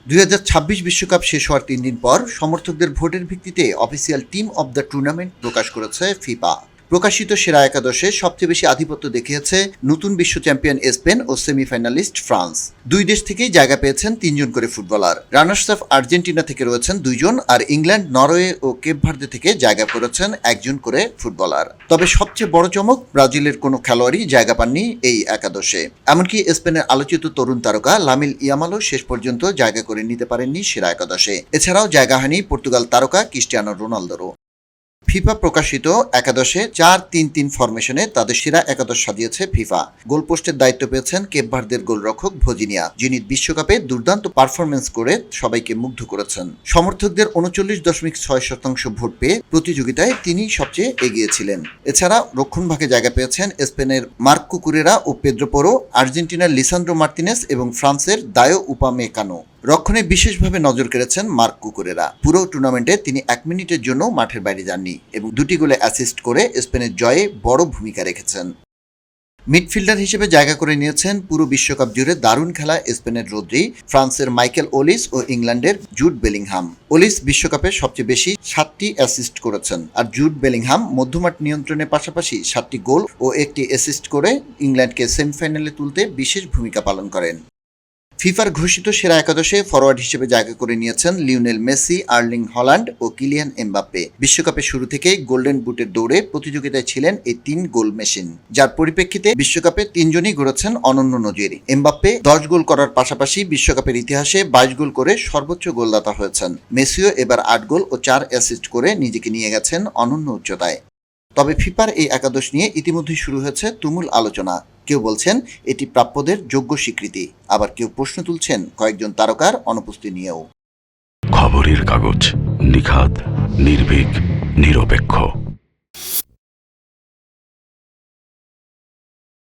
2026 বিশ্বকাপ শেষ হওয়ার 3 দিন পর সমর্থকদের ভোটের ভিত্তিতে official team of the tournament প্রকাশ করেছে ফিফা। প্রকাশিত সেরা একাদশে সবচেয়ে বেশি আধিপত্য দেখিয়েছে নতুন বিশ্ব চ্যাম্পিয়ন স্পেন ও সেমিফাইনালিস্ট ফ্রান্স। দুই দেশ থেকেই জায়গা পেয়েছেন 3 জন করে ফুটবলার। রানার্স আপ আর্জেন্টিনা থেকে রয়েছেন 2 জন, আর ইংল্যান্ড, নরওয়ে ও কেপ ভার্দে থেকে জায়গা করেছেন 1 জন করে ফুটবলার। তবে সবচেয়ে বড় চমক, ব্রাজিলের কোনো খেলোয়াড়ই জায়গা পাননি এই একাদশে। এমনকি স্পেনের আলোচিত তরুণ তারকা লামিল ইয়ামালও শেষ পর্যন্ত জায়গা করে নিতে পারেননি সেরা একাদশে। এছাড়াও জায়গা হয়নি পর্তুগাল তারকা ক্রিস্টিয়ানো রোনালদোরও। ফিফা প্রকাশিত একাদশে 4-3-3 ফরমেশনে তাদের সেরা একাদশ সাজিয়েছে ফিফা। গোলপোস্টের দায়িত্ব পেয়েছেন কেপ ভার্দের গোলরক্ষক ভজিনিয়া, যিনি বিশ্বকাপে দুর্দান্ত পারফরমেন্স করে সবাইকে মুগ্ধ করেছেন। সমর্থকদের 39.6% ভোট পেয়ে প্রতিযোগিতায় তিনি সবচেয়ে এগিয়ে ছিলেন। এছাড়া রক্ষণভাগে জায়গা পেয়েছেন স্পেনের মার্ক কুকুরেরা ও পেদ্রো পোরো, আর্জেন্টিনার লিসান্দ্রো মার্তিনেস এবং ফ্রান্সের দায়ো উপামেকানো। রক্ষণে বিশেষভাবে নজর কেড়েছেন মার্ক কুকুরেরা। পুরো টুর্নামেন্টে তিনি 1 মিনিটের জন্য মাঠের বাইরে যাননি এবং 2টি গোলে অ্যাসিস্ট করে স্পেনের জয়ে বড় ভূমিকা রেখেছেন। মিডফিল্ডার হিসেবে জায়গা করে নিয়েছেন পুরো বিশ্বকাপ জুড়ে দারুণ খেলা স্পেনের রদ্রি, ফ্রান্সের মাইকেল ওলিস ও ইংল্যান্ডের জুড বেলিংহাম। ওলিস বিশ্বকাপে সবচেয়ে বেশি 7টি অ্যাসিস্ট করেছেন, আর জুড বেলিংহাম মধ্যমাঠ নিয়ন্ত্রণের পাশাপাশি 7টি গোল ও 1টি অ্যাসিস্ট করে ইংল্যান্ডকে সেমিফাইনালে তুলতে বিশেষ ভূমিকা পালন করেন। ফিফার ঘোষিত সেরা একাদশে ফরোয়ার্ড হিসেবে জায়গা করে নিয়েছেন লিওনেল মেসি, আর্লিং হল্যান্ড ও কিলিয়ান এমবাপ্পে। বিশ্বকাপের শুরু থেকেই গোল্ডেন বুটের দৌড়ে প্রতিযোগিতায় ছিলেন এই 3 গোল মেশিন, যার পরিপ্রেক্ষিতে বিশ্বকাপে 3 জনই গড়েছেন অনন্য নজির। এমবাপ্পে 10 গোল করার পাশাপাশি বিশ্বকাপের ইতিহাসে 22 গোল করে সর্বোচ্চ গোলদাতা হয়েছেন। মেসিও এবার 8 গোল ও 4 অ্যাসিস্ট করে নিজেকে নিয়ে গেছেন অনন্য উচ্চতায়। তবে ফিফার এই একাদশ নিয়ে ইতিমধ্যেই শুরু হয়েছে তুমুল আলোচনা। কেউ বলছেন এটি প্রাপ্যদের যোগ্য স্বীকৃতি, আবার কেউ প্রশ্ন তুলছেন কয়েকজন তারকার অনুপস্থিতি নিয়েও। খবরের কাগজ, নিখাত, নির্ভীক, নিরপেক্ষ।